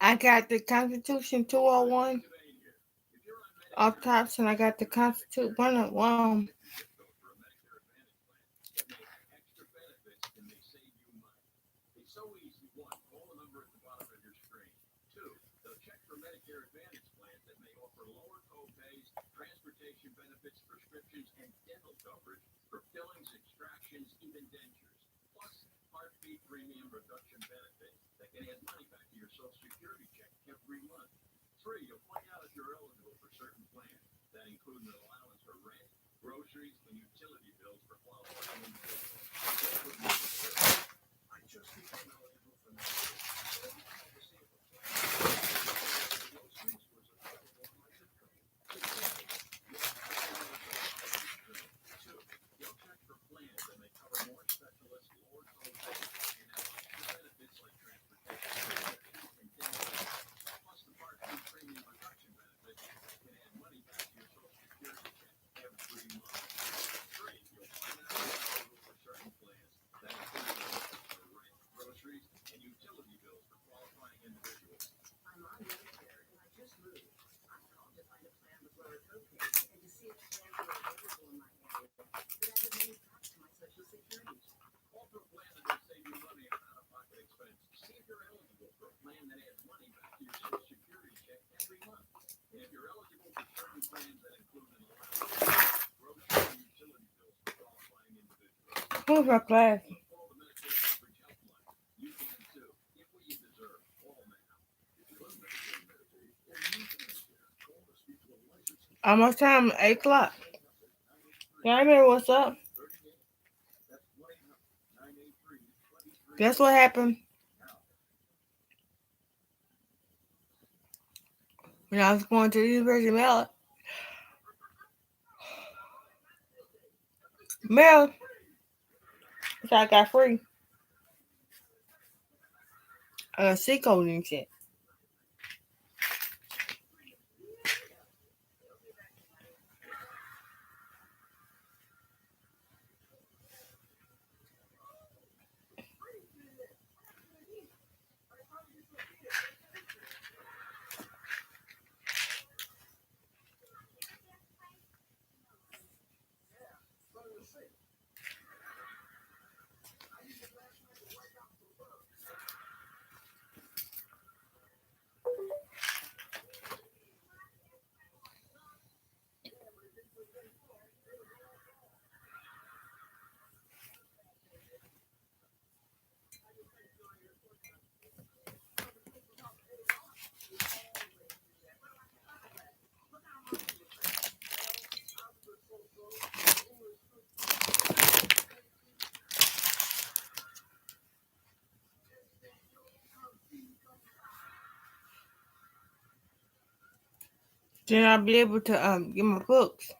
I got the Constitution 201 off tops, and I got the Constitution 101. Who's my class? Almost time, 8 o'clock. Y'all remember what's up? Guess what happened when I was going to the University of Maryland? Maryland, so I got free. C code and shit. Then I'll be able to get my books.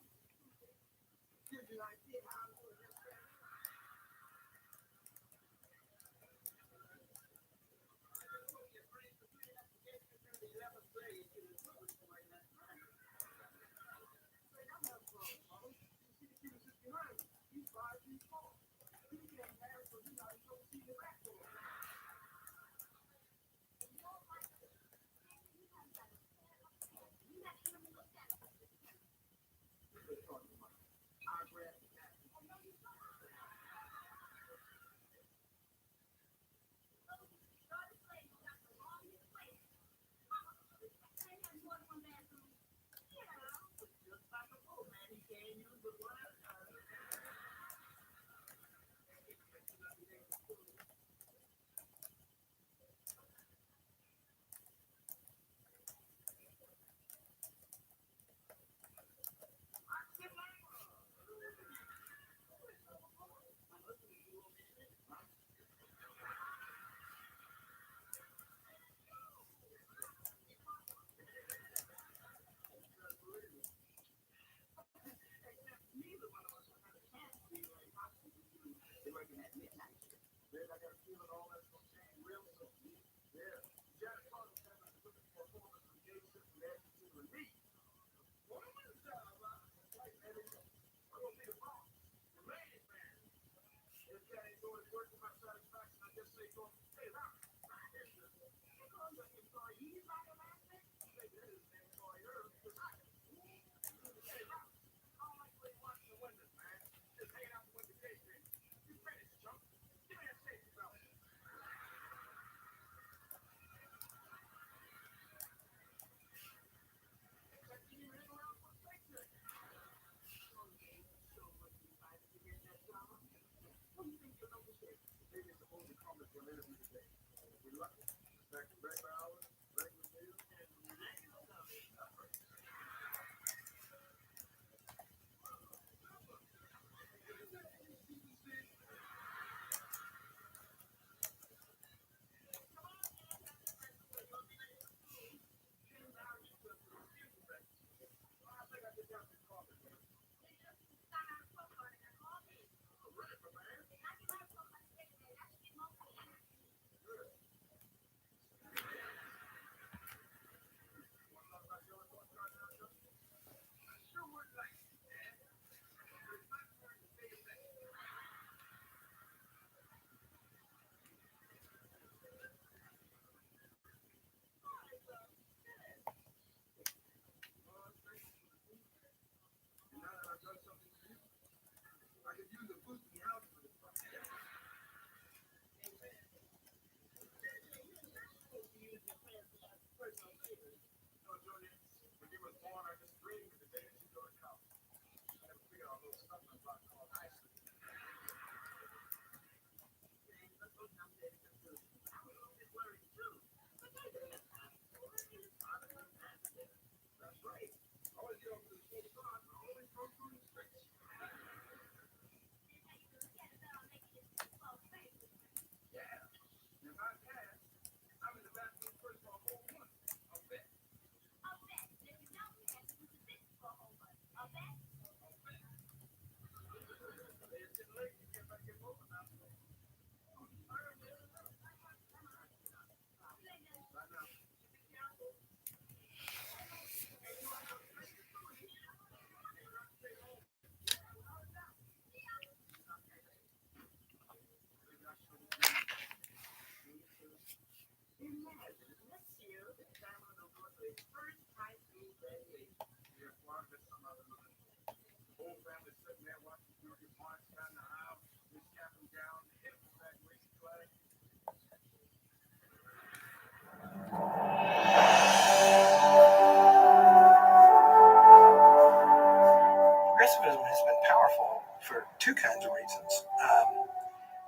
Progressivism has been powerful for two kinds of reasons.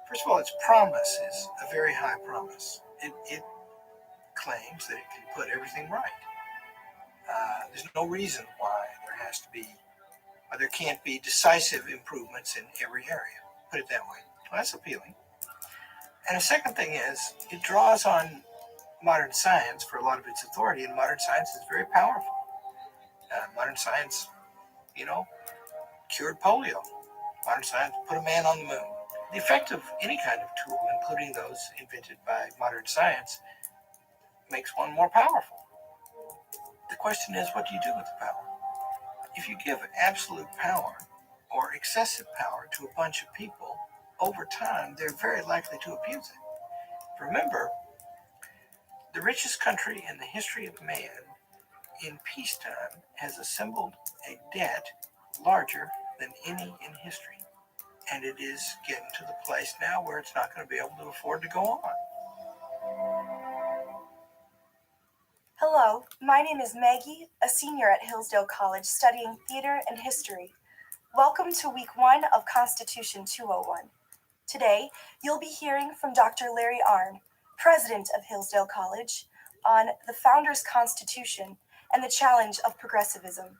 First of all, its promise is a very high promise. It claims that it can put everything right. There's no reason why there can't be decisive improvements in every area. Put it that way. Well, that's appealing. And the second thing is, it draws on modern science for a lot of its authority, and modern science is very powerful. Modern science, cured polio. Modern science put a man on the moon. The effect of any kind of tool, including those invented by modern science, makes one more powerful. The question is, what do you do with the power? If you give absolute power or excessive power to a bunch of people, over time, they're very likely to abuse it. Remember, the richest country in the history of man in peacetime has assembled a debt larger than any in history. And it is getting to the place now where it's not going to be able to afford to go on. Hello, my name is Maggie, a senior at Hillsdale College studying theater and history. Welcome to week 1 of Constitution 201. Today, you'll be hearing from Dr. Larry Arnn, president of Hillsdale College, on the Founders' Constitution and the challenge of progressivism.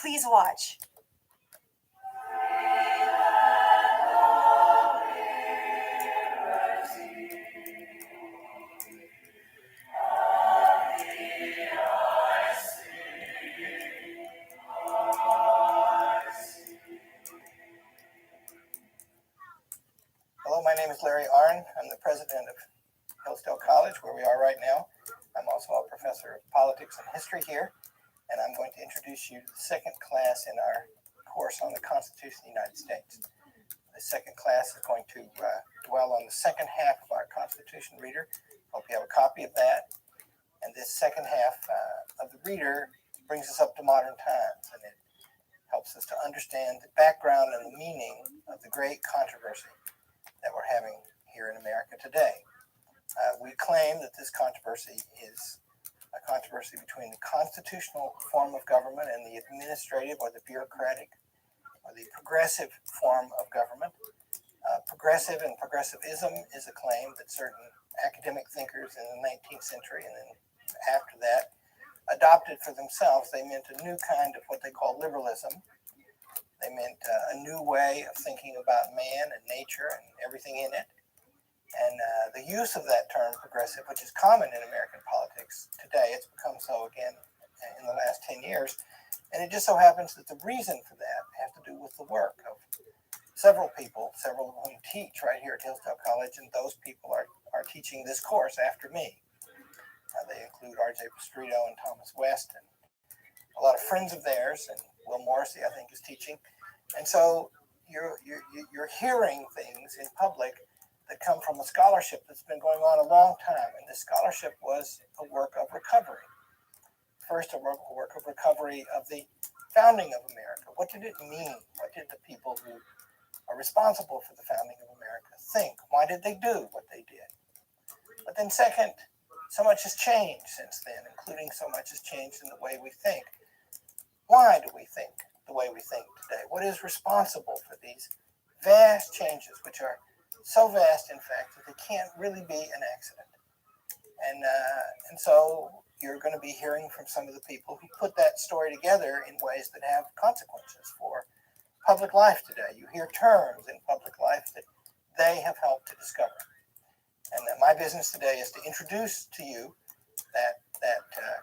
Please watch. Hello, my name is Larry Arnn. I'm the president of Hillsdale College, where we are right now. I'm also a professor of politics and history here, and I'm going to introduce you to the second class in our course on the Constitution of the United States. The second class is going to dwell on the second half of our Constitution reader. Hope you have a copy of that. And this second half of the reader brings us up to modern times, and it helps us to understand the background and the meaning of the great controversy that we're having here in America today. We claim that this controversy is a controversy between the constitutional form of government and the administrative or the bureaucratic or the progressive form of government. Progressive and progressivism is a claim that certain academic thinkers in the 19th century and then after that adopted for themselves. They meant a new kind of what they call liberalism. They meant a new way of thinking about man and nature and everything in it. And the use of that term progressive, which is common in American politics today, it's become so again in the last 10 years. And it just so happens that the reason for that has to do with the work of several people, several of whom teach right here at Hillsdale College, and those people are teaching this course after me. They include R.J. Pastrito and Thomas West and a lot of friends of theirs, and Will Morrissey, I think, is teaching. And so you're hearing things in public that come from a scholarship that's been going on a long time. And this scholarship was a work of recovery. First, a work of recovery of the founding of America. What did it mean? What did the people who are responsible for the founding of America think? Why did they do what they did? But then second, so much has changed since then, including so much has changed in the way we think. Why do we think the way we think today? What is responsible for these vast changes, which are so vast, in fact, that they can't really be an accident? And so you're going to be hearing from some of the people who put that story together in ways that have consequences for public life today. You hear terms in public life that they have helped to discover. And my business today is to introduce to you that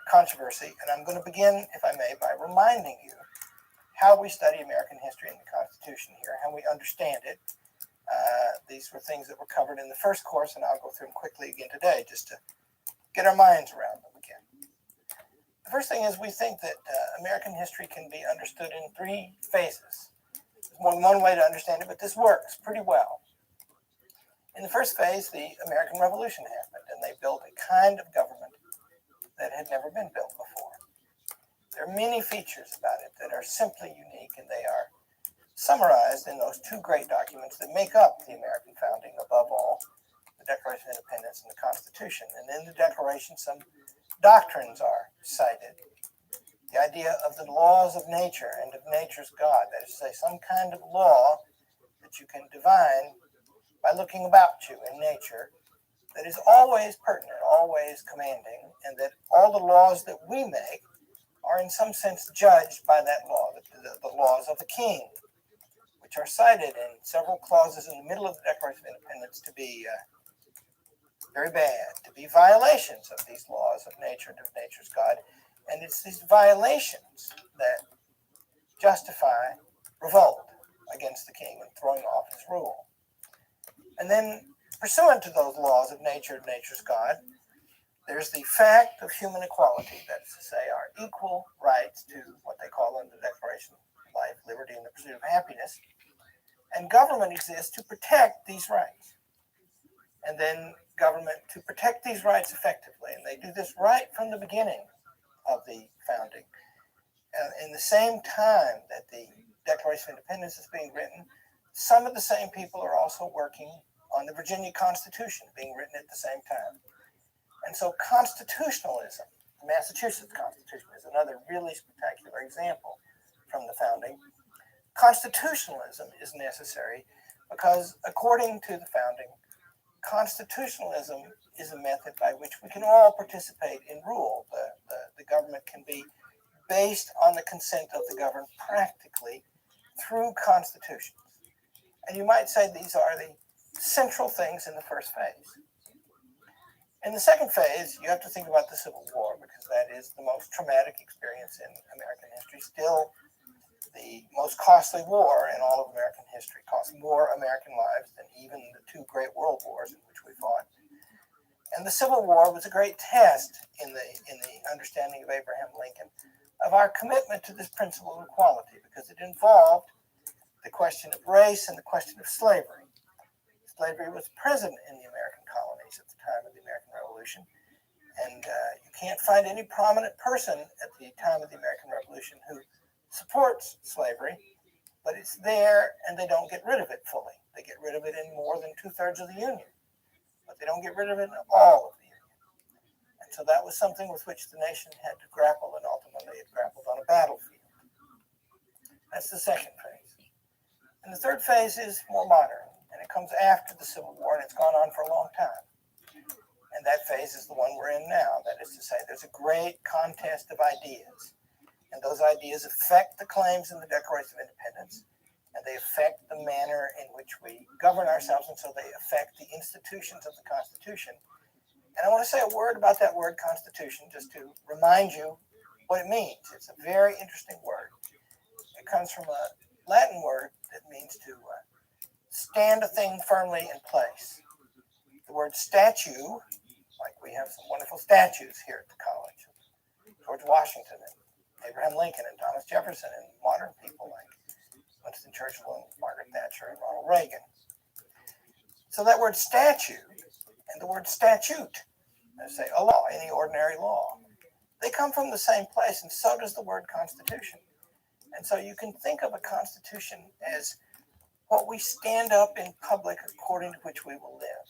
controversy. And I'm going to begin, if I may, by reminding you how we study American history and the Constitution here, how we understand it. These were things that were covered in the first course, and I'll go through them quickly again today just to get our minds around them again. The first thing is we think that American history can be understood in three phases. There's more than one way to understand it, but this works pretty well. In the first phase, the American Revolution happened, and they built a kind of government that had never been built before. There are many features about it that are simply unique, and they are summarized in those two great documents that make up the American founding, above all, the Declaration of Independence and the Constitution. And in the Declaration, some doctrines are cited. The idea of the laws of nature and of nature's God, that is to say, some kind of law that you can divine by looking about you in nature that is always pertinent, always commanding, and that all the laws that we make are in some sense judged by that law, the laws of the king, which are cited in several clauses in the middle of the Declaration of Independence to be very bad, to be violations of these laws of nature and of nature's God. And it's these violations that justify revolt against the king and throwing off his rule. And then, pursuant to those laws of nature and nature's God, there's the fact of human equality, that is to say, our equal rights to what they call in the Declaration of life, liberty, and the pursuit of happiness. And government exists to protect these rights. And then government to protect these rights effectively. And they do this right from the beginning of the founding. In the same time that the Declaration of Independence is being written, some of the same people are also working on the Virginia Constitution being written at the same time. And so constitutionalism, the Massachusetts Constitution, is another really spectacular example from the founding. Constitutionalism is necessary because, according to the founding, constitutionalism is a method by which we can all participate in rule. The government can be based on the consent of the governed practically through constitutions. And you might say these are the central things in the first phase. In the second phase, you have to think about the Civil War, because that is the most traumatic experience in American history. Still, the most costly war in all of American history, cost more American lives than even the two great world wars in which we fought. And the Civil War was a great test in the understanding of Abraham Lincoln of our commitment to this principle of equality, because it involved the question of race and the question of slavery. Slavery was present in the American colonies at the time of the American Revolution, and you can't find any prominent person at the time of the American Revolution who supports slavery, but it's there and they don't get rid of it fully. They get rid of it in more than 2/3 of the Union, but they don't get rid of it in all of the Union. And so that was something with which the nation had to grapple, and ultimately it grappled on a battlefield. That's the second phase. And the third phase is more modern, and it comes after the Civil War, and it's gone on for a long time. And that phase is the one we're in now. That is to say, there's a great contest of ideas. And those ideas affect the claims in the Declaration of Independence, and they affect the manner in which we govern ourselves, and so they affect the institutions of the Constitution. And I want to say a word about that word Constitution, just to remind you what it means. It's a very interesting word. It comes from a Latin word that means to stand a thing firmly in place. The word statue, like we have some wonderful statues here at the college, George Washington and Abraham Lincoln and Thomas Jefferson, and modern people like Winston Churchill and Margaret Thatcher and Ronald Reagan. So that word statue and the word statute, let's say a law, any ordinary law, they come from the same place, and so does the word constitution. And so you can think of a constitution as what we stand up in public according to which we will live.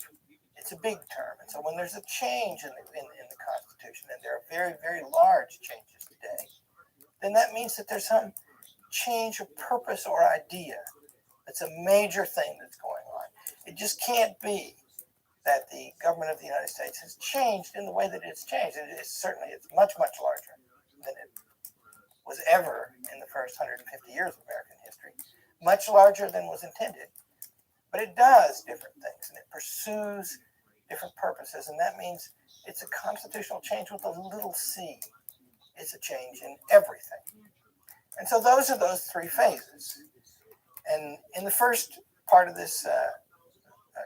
It's a big term. And so when there's a change in the Constitution, and there are very, very large changes today, then that means that there's some change of purpose or idea. It's a major thing that's going on. It just can't be that the government of the United States has changed in the way that it's changed. It's much, much larger than it was ever in the first 150 years of American history, much larger than was intended. But it does different things, and it pursues different purposes, and that means it's a constitutional change with a little c. It's a change in everything. And so those are those three phases. And in the first part of this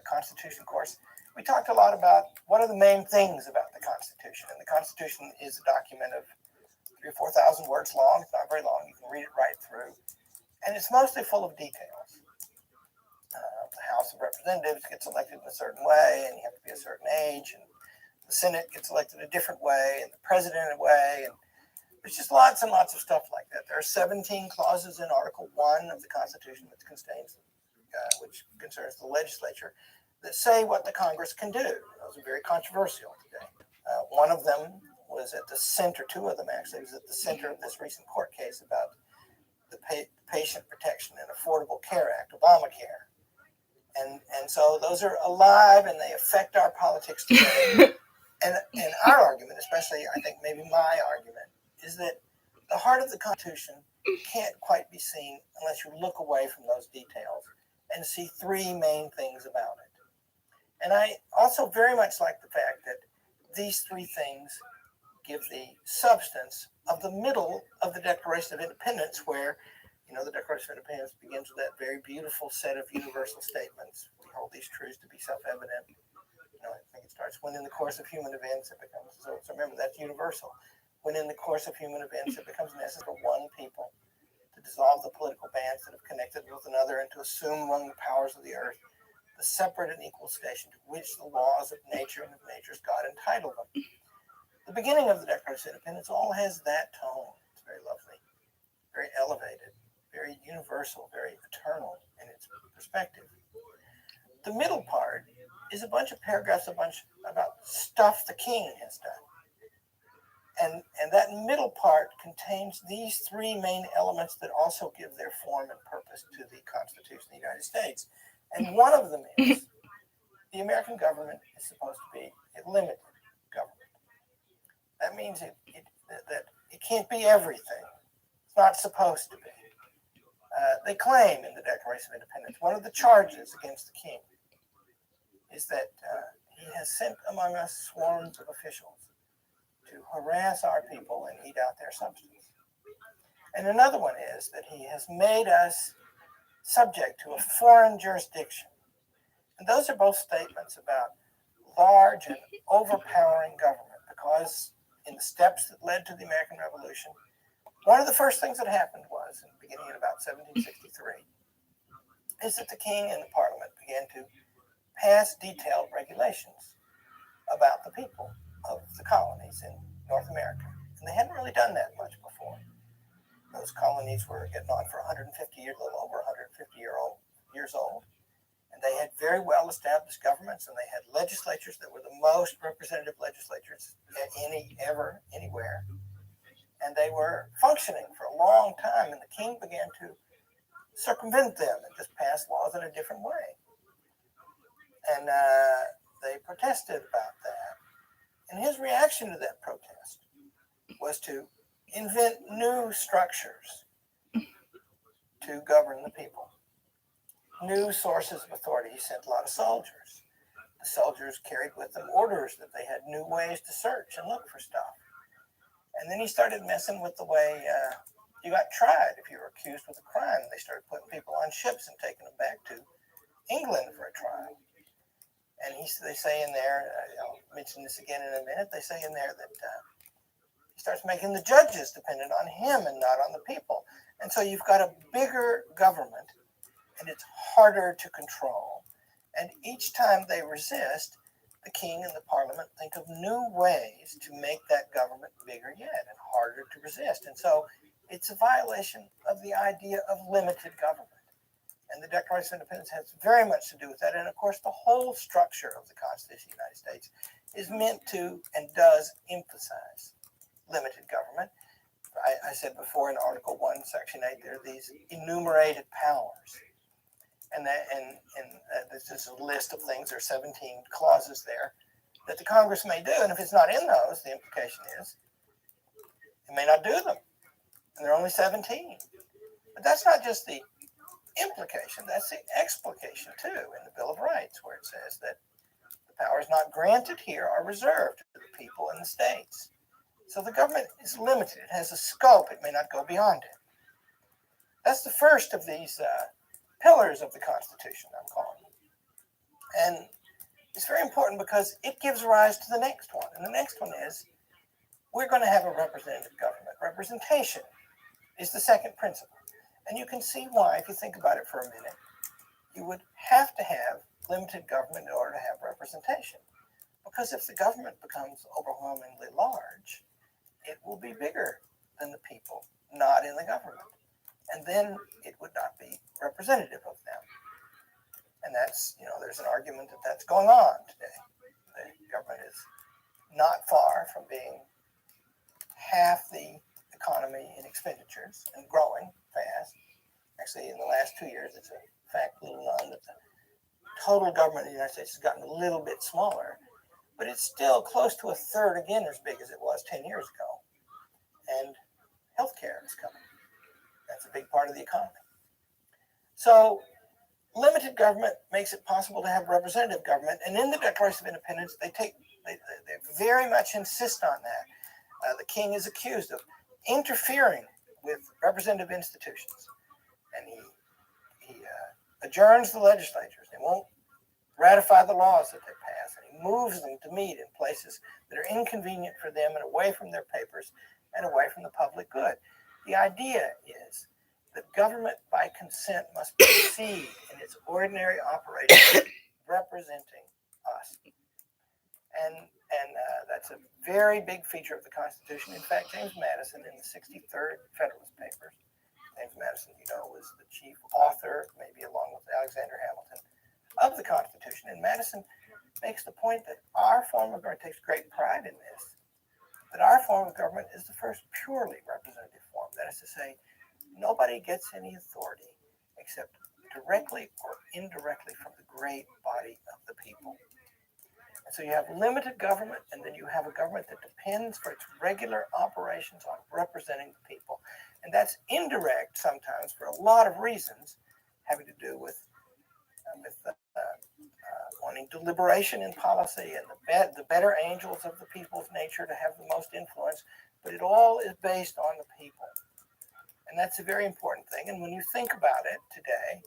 Constitution course, we talked a lot about what are the main things about the Constitution. And the Constitution is a document of 3,000 or 4,000 words long. It's not very long. You can read it right through. And it's mostly full of details. The House of Representatives gets elected in a certain way, and you have to be a certain age. And the Senate gets elected a different way, and the president a way. And there's just lots and lots of stuff like that. There are 17 clauses in Article 1 of the Constitution, which concerns the legislature, that say what the Congress can do. Those are very controversial today. One of them was at the center, two of them actually, was at the center of this recent court case about the Patient Protection and Affordable Care Act, Obamacare. And so those are alive and they affect our politics today. And our argument, especially I think maybe my argument, is that the heart of the Constitution can't quite be seen unless you look away from those details and see three main things about it. And I also very much like the fact that these three things give the substance of the middle of the Declaration of Independence, where, the Declaration of Independence begins with that very beautiful set of universal statements. We hold these truths to be self-evident. I think it starts, when in the course of human events it becomes, so remember, that's universal. When in the course of human events it becomes necessary for one people to dissolve the political bands that have connected with another and to assume among the powers of the earth the separate and equal station to which the laws of nature and of nature's God entitle them. The beginning of the Declaration of Independence all has that tone. It's very lovely, very elevated, very universal, very eternal in its perspective. The middle part is a bunch of paragraphs about stuff the king has done. And that middle part contains these three main elements that also give their form and purpose to the Constitution of the United States. And one of them is the American government is supposed to be a limited government. That means that it can't be everything. It's not supposed to be. They claim in the Declaration of Independence, one of the charges against the king is that he has sent among us swarms of officials to harass our people and eat out their substance. And another one is that he has made us subject to a foreign jurisdiction. And those are both statements about large and overpowering government, because in the steps that led to the American Revolution, one of the first things that happened was, beginning in about 1763, is that the king and the parliament began to pass detailed regulations about the people of the colonies in North America. And they hadn't really done that much before. Those colonies were getting on for 150 years, a little over 150 years old. And they had very well established governments, and they had legislatures that were the most representative legislatures anywhere. And they were functioning for a long time, and the king began to circumvent them and just pass laws in a different way. And they protested about that. And his reaction to that protest was to invent new structures to govern the people, new sources of authority. He sent a lot of soldiers. The soldiers carried with them orders that they had new ways to search and look for stuff. And then he started messing with the way you got tried if you were accused with a crime. They started putting people on ships and taking them back to England for a trial. And they say in there, I'll mention this again in a minute, they say in there that he starts making the judges dependent on him and not on the people. And so you've got a bigger government, and it's harder to control. And each time they resist, the king and the parliament think of new ways to make that government bigger yet and harder to resist. And so it's a violation of the idea of limited government. And the Declaration of Independence has very much to do with that. And of course, the whole structure of the Constitution of the United States is meant to and does emphasize limited government. I said before in Article 1, Section 8, there are these enumerated powers. And there's just a list of things. There are 17 clauses there that the Congress may do. And if it's not in those, the implication is it may not do them. And there are only 17. But that's not just the implication, that's the explication too in the Bill of Rights, where it says that the powers not granted here are reserved to the people in the states. So the government is limited. It has a scope. It may not go beyond it. That's the first of these pillars of the Constitution, I'm calling them. And it's very important because it gives rise to the next one. And the next one is we're going to have a representative government. Representation is the second principle. And you can see why, if you think about it for a minute, you would have to have limited government in order to have representation. Because if the government becomes overwhelmingly large, it will be bigger than the people not in the government. And then it would not be representative of them. And that's, there's an argument that that's going on today. The government is not far from being half the economy in expenditures and growing fast. Actually, in the last 2 years, it's a fact little known that the total government of the United States has gotten a little bit smaller, but it's still close to a third, again, as big as it was 10 years ago. And healthcare is coming. That's a big part of the economy. So limited government makes it possible to have representative government. And in the Declaration of Independence, they very much insist on that. The king is accused of interfering with representative institutions. And he adjourns the legislatures. They won't ratify the laws that they pass. And he moves them to meet in places that are inconvenient for them and away from their papers and away from the public good. The idea is that government by consent must proceed in its ordinary operation representing us. And that's a very big feature of the Constitution. In fact, James Madison, in the 63rd Federalist Papers, James Madison, was the chief author, maybe along with Alexander Hamilton, of the Constitution. And Madison makes the point that our form of government takes great pride in this, that our form of government is the first purely representative form. That is to say, nobody gets any authority except directly or indirectly from the great body of the people. And so you have limited government, and then you have a government that depends for its regular operations on representing the people. And that's indirect sometimes for a lot of reasons having to do with wanting deliberation in policy and the better angels of the people's nature to have the most influence. But it all is based on the people. And that's a very important thing. And when you think about it today,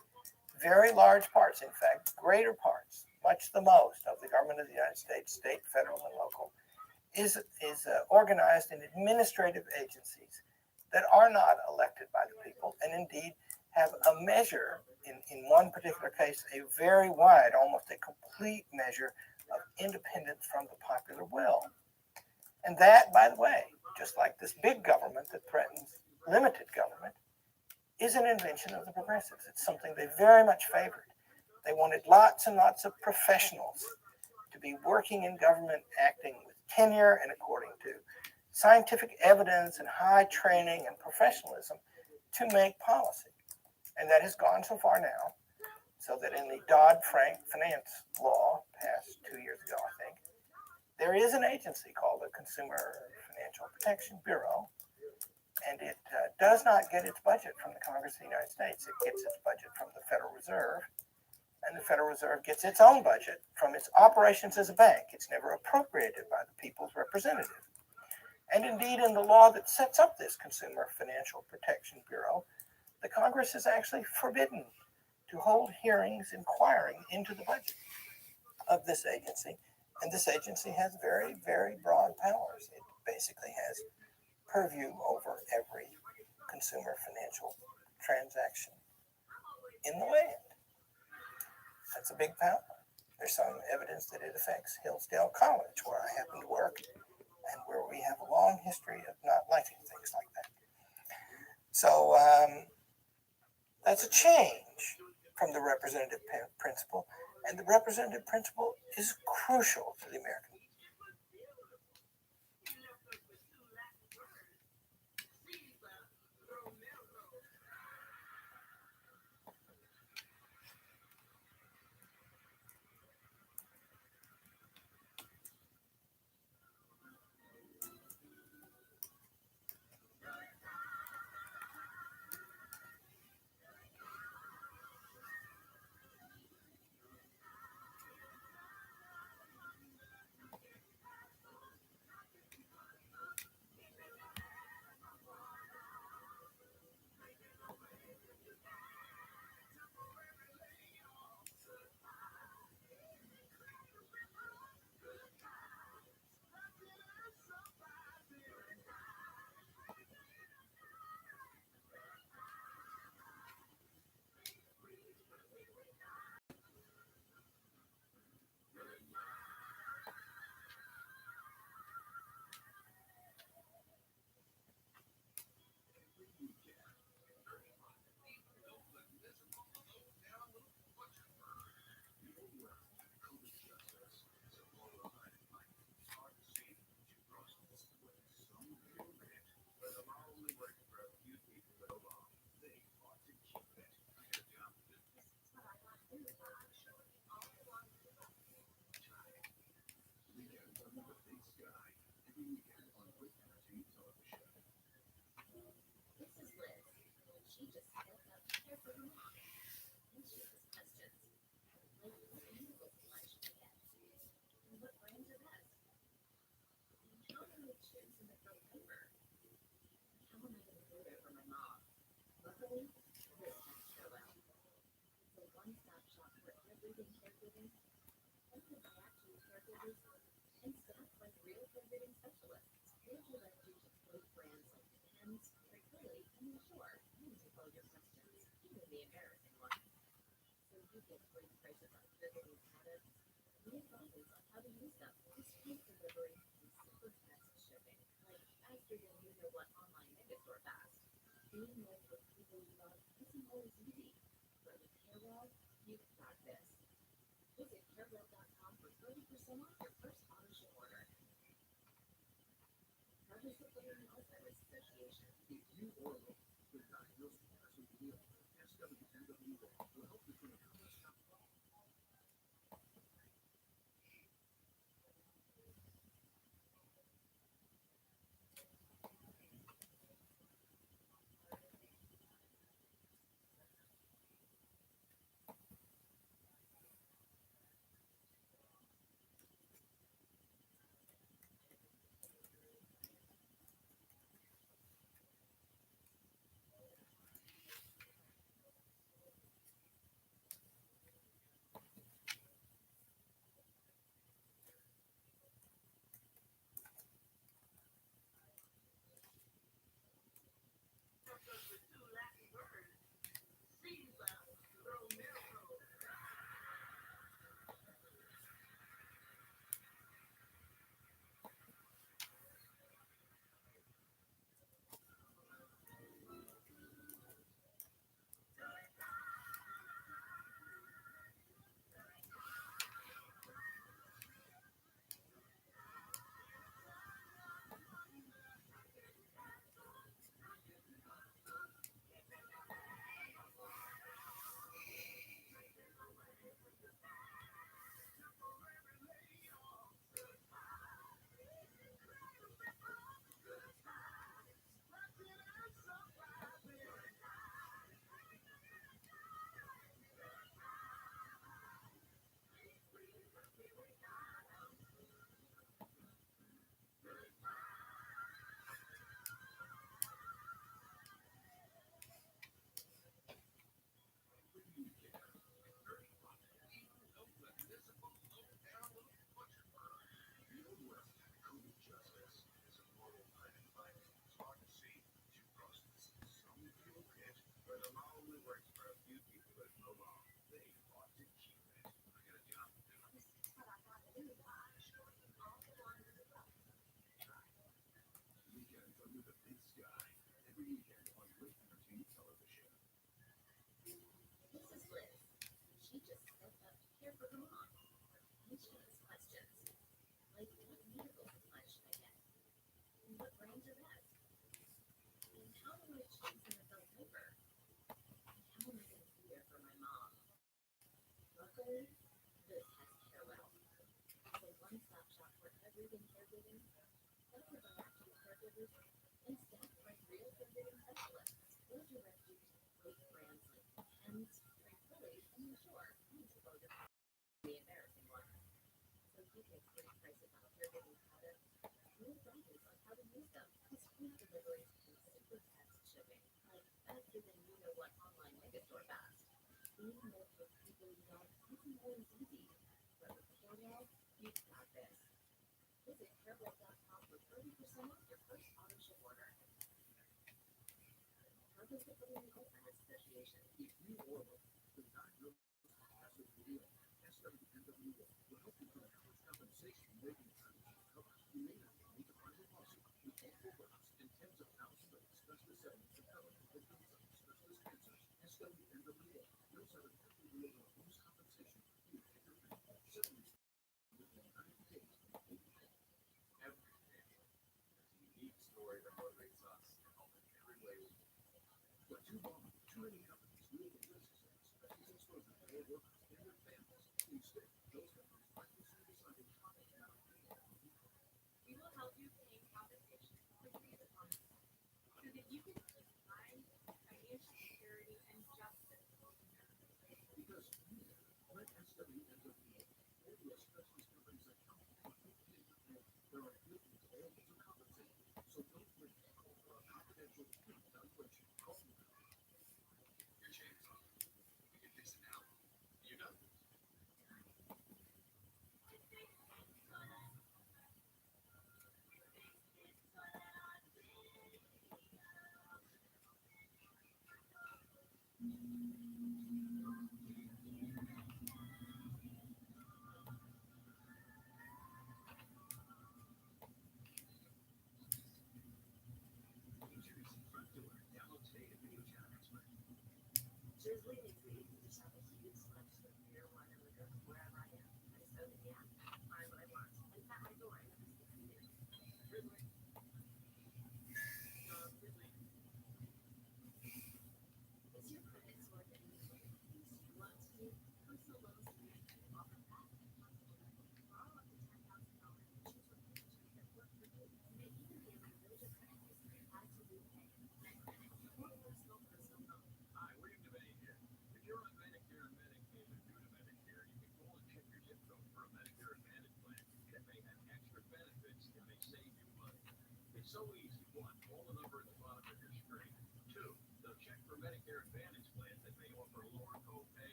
very large parts, in fact, greater parts, much the most of the government of the United States, state, federal, and local, is organized in administrative agencies that are not elected by the people, and indeed have a measure, in one particular case, a very wide, almost a complete measure of independence from the popular will. And that, by the way, just like this big government that threatens limited government, is an invention of the progressives. It's something they very much favored. They wanted lots and lots of professionals to be working in government, acting with tenure and according to scientific evidence and high training and professionalism to make policy. And that has gone so far now, so that in the Dodd-Frank finance law passed 2 years ago, I think, there is an agency called the Consumer Financial Protection Bureau, and it does not get its budget from the Congress of the United States. It gets its budget from the Federal Reserve, and the Federal Reserve gets its own budget from its operations as a bank. It's never appropriated by the people's representative. And indeed, in the law that sets up this Consumer Financial Protection Bureau, the Congress is actually forbidden to hold hearings inquiring into the budget of this agency. And this agency has very, very broad powers. It basically has purview over every consumer financial transaction in the land. That's a big power. There's some evidence that it affects Hillsdale College, where I happen to work, and where we have a long history of not liking things like that. So that's a change from the representative principle, and the representative principle is crucial to the American.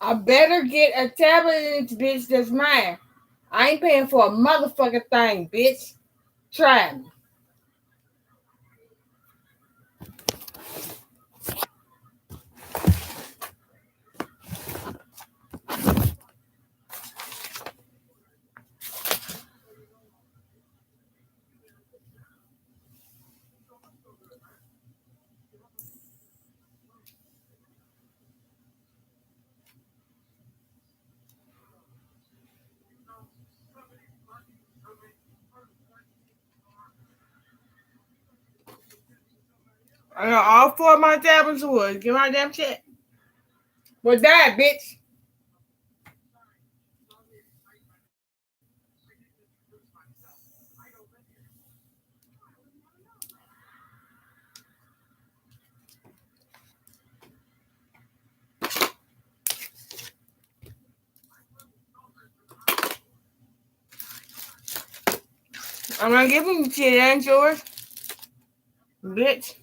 I better get a tablet in this bitch that's mine. I ain't paying for a motherfucking thing, bitch. Try me. I know all 4 of my tablets would. Get my damn shit. Well, die, bitch. I'm not giving you shit, it ain't yours. Bitch.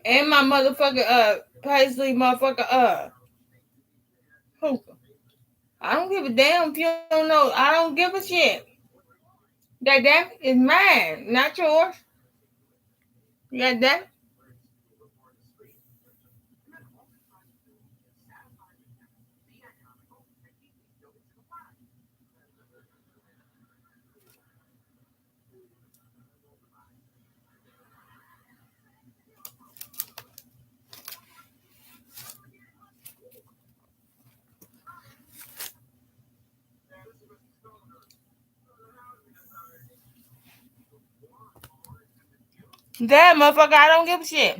And my motherfucker, Paisley motherfucker, hookah. I don't give a damn if you don't know. I don't give a shit. That damn is mine, not yours. You got that? That motherfucker, I don't give a shit.